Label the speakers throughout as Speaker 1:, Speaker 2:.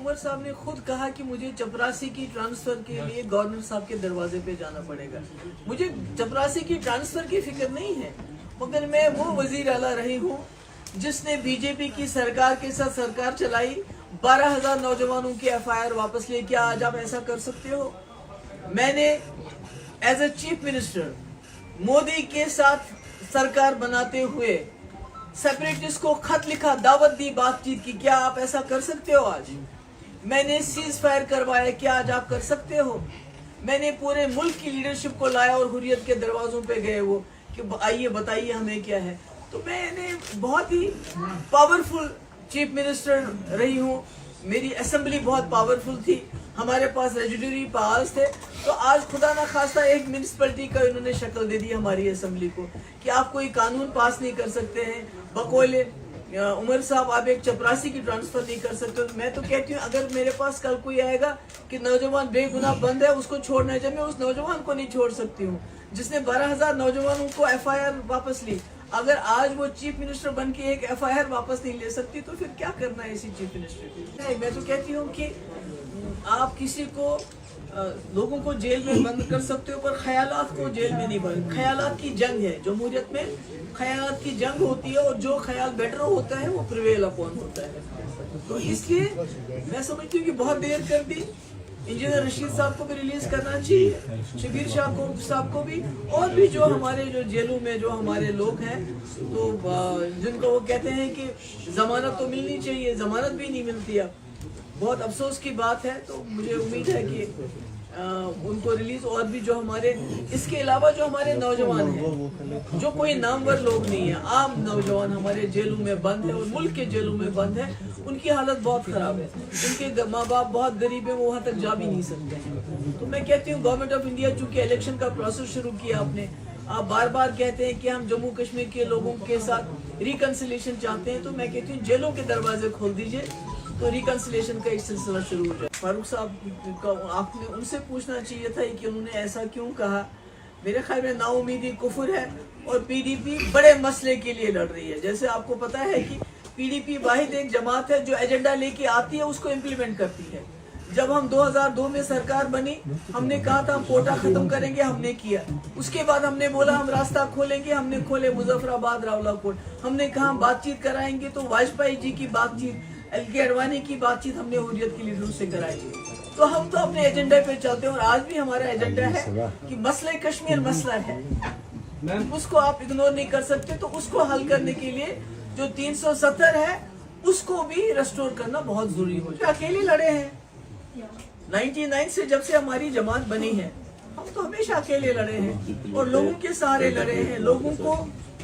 Speaker 1: उमर साहब ने खुद कहा कि मुझे चपरासी की ट्रांसफर के लिए गवर्नर साहब के दरवाजे पे जाना पड़ेगा। मुझे चपरासी की ट्रांसफर की फिक्र नहीं है, मगर मैं वो वजीर आला रही हूँ जिसने बीजेपी की सरकार के साथ सरकार चलाई, 12,000 नौजवानों की FIR वापस लिए। क्या आज आप ऐसा कर सकते हो? मैंने as a chief minister Modi के साथ सरकार बनाते हुए सेपरेटिस्ट को खत लिखा, दावत दी, बातचीत की। क्या आप ऐसा कर सकते हो आज? मैंने सीज फायर करवाया, क्या आज आप कर सकते हो? मैंने पूरे मुल्क की लीडरशिप को लाया और हुर्रियत के दरवाजों पे गए वो कि आइए बताइए हमें क्या है। तो मैंने बहुत ही पावरफुल चीफ मिनिस्टर रही हूँ। मेरी असेंबली बहुत पावरफुल थी, हमारे पास रेजिडरी पावर्स थे। तो आज खुदा ना खास्ता एक म्यूनिसिपैलिटी का इन्होंने शक्ल दे दी हमारी असेंबली को कि आप कोई कानून पास नहीं कर सकते हैं। बकौले उमर साहब आप एक चपरासी की ट्रांसफर नहीं कर सकते। मैं तो कहती हूँ अगर मेरे पास कल कोई आएगा कि नौजवान बेगुनाह बंद है, उसको छोड़ना है, जब मैं उस नौजवान को नहीं छोड़ सकती हूँ जिसने 12,000 नौजवानों को FIR वापस ली। अगर आज वो चीफ मिनिस्टर बन के एक FIR वापस नहीं ले सकती तो फिर क्या करना है इसी चीफ मिनिस्टर की? मैं तो कहती हूँ कि आप किसी को लोगों को जेल में बंद कर सकते हो, पर ख्यालात को जेल में नहीं बंद। ख्यालात की जंग है, जमहूरियत में ख्यालात की जंग होती है और जो ख्याल बेटर होता है वो प्रिवेल अपॉन होता है। तो इसलिए मैं समझती हूँ कि बहुत देर कर दी। इंजीनियर रशीद साहब को भी रिलीज करना चाहिए, शबीर शाह साहब को भी, और भी जो हमारे जो जेलों में जो हमारे लोग हैं तो जिनको वो कहते हैं कि जमानत तो मिलनी चाहिए, जमानत भी नहीं मिलती। अब बहुत अफसोस की बात है। तो मुझे उम्मीद है कि उनको रिलीज, और भी जो हमारे इसके अलावा जो हमारे नौजवान हैं जो कोई नामवर लोग नहीं है, आम नौजवान हमारे जेलों में बंद है और मुल्क के जेलों में बंद है, उनकी हालत बहुत खराब है। उनके माँ बाप बहुत गरीब है, वो वहाँ तक जा भी नहीं सकते हैं। तो मैं कहती हूँ गवर्नमेंट ऑफ इंडिया चूंकि इलेक्शन का प्रोसेस शुरू किया आपने, आप बार बार कहते हैं कि हम जम्मू कश्मीर के लोगों के साथ रिकंसिलेशन चाहते हैं, तो मैं कहती हूँ जेलों के दरवाजे खोल दीजिए तो रिकंसिलेशन का एक सिलसिला शुरू हो जाए। फारूक साहब को आपने उनसे पूछना चाहिए था कि उन्होंने ऐसा क्यों कहा। मेरे ख्याल में नाउमीदी कुफर है और PDP बड़े मसले के लिए लड़ रही है। जैसे आपको पता है कि PDP वाहिद एक जमात है जो एजेंडा लेके आती है उसको इम्प्लीमेंट करती है। जब हम 2002 में सरकार बनी, हमने कहा था हम कोटा खत्म करेंगे, हमने किया। उसके बाद हमने बोला हम रास्ता खोलेंगे, हमने खोले मुजफ्फराबाद रावलाकोट। हमने कहा हम बातचीत कराएंगे, तो वाजपेयी जी की बातचीत, LK अडवाणी की बातचीत हमने हुर्रियत की लीडरों से कराई। तो हम तो अपने एजेंडा पे चलते हैं और आज भी हमारा एजेंडा है कि मसला कश्मीर मसला है, उसको आप इग्नोर नहीं कर सकते। तो उसको हल करने के लिए जो 370 है उसको भी रेस्टोर करना बहुत जरूरी हो जाए। अकेले लड़े हैं 99 से, जब से हमारी जमात बनी है हम तो हमेशा अकेले लड़े हैं और लोगों के सहारे लड़े हैं, लोगों को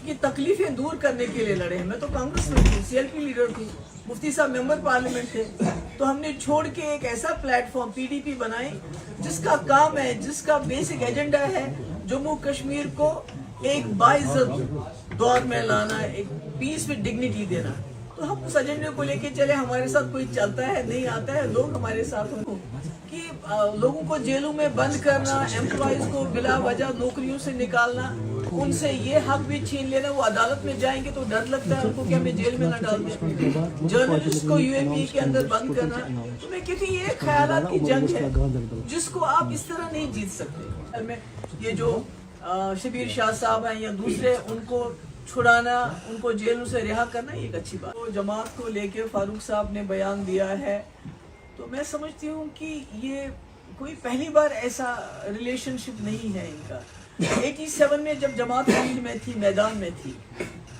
Speaker 1: की तकलीफें दूर करने के लिए लड़े हैं। मैं तो कांग्रेस में थी, CLP लीडर थी, मुफ्ती साहब मेंबर पार्लियामेंट थे। तो हमने छोड़ के एक ऐसा प्लेटफॉर्म PDP बनाई जिसका काम है, जिसका बेसिक एजेंडा है जम्मू कश्मीर को एक बाइज्जत दौर में लाना, एक पीस विद डिग्निटी देना। तो हम उस एजेंडे को लेके चले। हमारे साथ कोई चलता है नहीं आता है, लोग हमारे साथ हों कि लोगों को जेलों में बंद करना, एम्प्लॉइज को बिला वजह नौकरियों से निकालना, उनसे ये हक भी छीन लेना। वो अदालत में जाएंगे तो डर लगता है उनको कि हमें जेल में न डाल दें। जर्नलिस्ट को UAP के अंदर बंद करना, तो मैं कहती हूँ ये ख्यालात की जंग है जिसको आप इस तरह नहीं जीत सकते। ये जो शबीर शाह साहब हैं या दूसरे, उनको छुड़ाना, उनको जेलों से रिहा करना एक अच्छी बात। तो जमात को लेके फारूक साहब ने बयान दिया है, तो मैं समझती हूँ कि ये कोई पहली बार ऐसा रिलेशनशिप नहीं है इनका। 87 में जब जमात फील्ड में थी, मैदान में थी,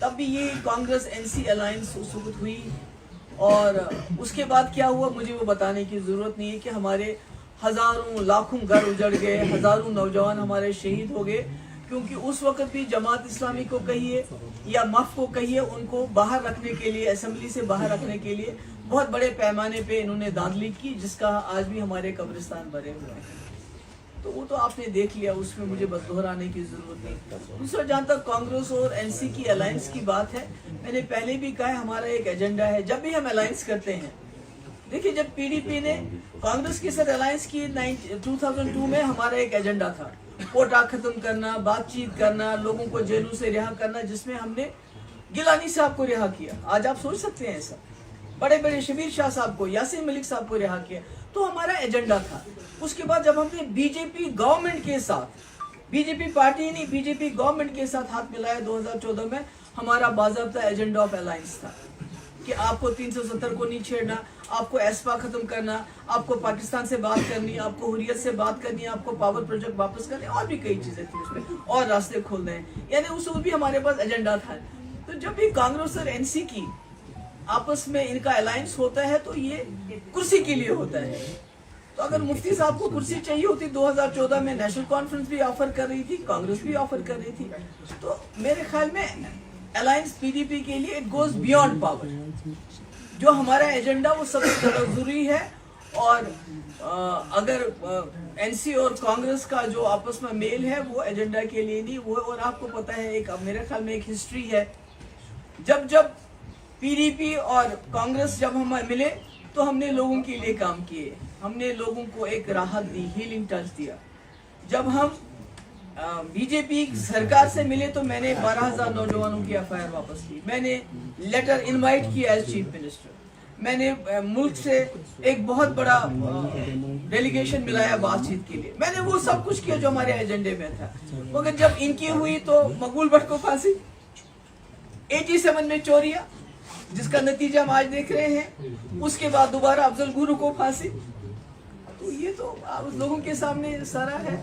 Speaker 1: तब भी ये कांग्रेस NC अलायंस उस वक्त हुई। और उसके बाद क्या हुआ मुझे वो बताने की जरूरत नहीं है कि हमारे हजारों लाखों घर उजड़ गए, हजारों नौजवान हमारे शहीद हो गए, क्योंकि उस वक्त भी जमात इस्लामी को कहिए या मफ को कहिए, उनको बाहर रखने के लिए, असेंबली से बाहर रखने के लिए बहुत बड़े पैमाने पे इन्होंने धांधली की, जिसका आज भी हमारे कब्रिस्तान भरे हुए हैं। तो वो तो आपने देख लिया, उसमें मुझे बस दोहराने की जरूरत नहीं। दूसरा, जहाँ तक कांग्रेस और NC की अलायंस की बात है, मैंने पहले भी कहा हमारा एक एजेंडा है। जब भी हम अलायंस करते हैं, देखिए जब PDP ने कांग्रेस के साथ अलायंस की 2002 में, हमारा एक एजेंडा था कोटा खत्म करना, बातचीत करना, लोगों को जेलों से रिहा करना, जिसमें हमने गिलानी साहब को रिहा किया। आज आप सोच सकते हैं ऐसा, بڑے بڑے شبیر شاہ صاحب کو، یاسین ملک صاحب کو رہا کیا، تو ہمارا ایجنڈا تھا۔ اس کے بعد جب ہم نے بی جے پی گورنمنٹ کے ساتھ، بی جے پی پارٹی نہیں، بی جے پی گورنمنٹ کے ساتھ ہاتھ ملایا 2014 میں، ہمارا باضابطہ ایجنڈا آف الائنس تھا کہ آپ کو 370 کو نہیں چھیڑنا، آپ کو ایسپا ختم کرنا، آپ کو پاکستان سے بات کرنی، آپ کو حریت سے بات کرنی، آپ کو پاور پروجیکٹ واپس کرنے، اور بھی کئی چیزیں تھیں اس میں، اور راستے کھولنے ہیں، یعنی اصول بھی ہمارے پاس ایجنڈا تھا۔ تو جب بھی کانگریس اور این سی کی آپس میں ان کا الائنس ہوتا ہے تو یہ کرسی کے لیے ہوتا ہے۔ تو اگر مفتی صاحب کو کرسی چاہیے ہوتی 2014 میں، نیشنل کانفرنس بھی آفر کر رہی تھی، کانگریس بھی آفر کر رہی تھی، تو میرے خیال میں الائنس پی ڈی پی کے لیے اٹ گوز بیونڈ پاور، جو ہمارا ایجنڈا وہ سب سے زیادہ ضروری ہے۔ اور اگر این سی اور کانگریس کا جو آپس میں میل ہے وہ ایجنڈا کے لیے نہیں، وہ، اور آپ کو پتہ ہے ایک میرے خیال میں ایک ہسٹری ہے، جب پی ڈی پی اور کانگریس جب ہم ملے تو ہم نے لوگوں کے لیے کام کیے، ہم نے لوگوں کو ایک راحت دی، ہیلنگ ٹچ دیا۔ جب ہم بی جے پی سرکار سے ملے تو میں نے 12,000 نوجوانوں کی ایف آئی آر واپس کی، میں نے لیٹر انوائٹ کیا ایز چیف منسٹر، میں نے ملک سے ایک بہت بڑا ڈیلیگیشن ملایا بات چیت کے لیے، میں نے وہ سب کچھ کیا جو ہمارے ایجنڈے میں تھا۔ مگر جب ان کی ہوئی تو مقبول بٹ کو پھانسی، 87 میں چوریا جس کا نتیجہ ہم آج دیکھ رہے ہیں، اس کے بعد دوبارہ افضل گورو کو پھانسی۔ تو یہ تو لوگوں کے سامنے سارا ہے۔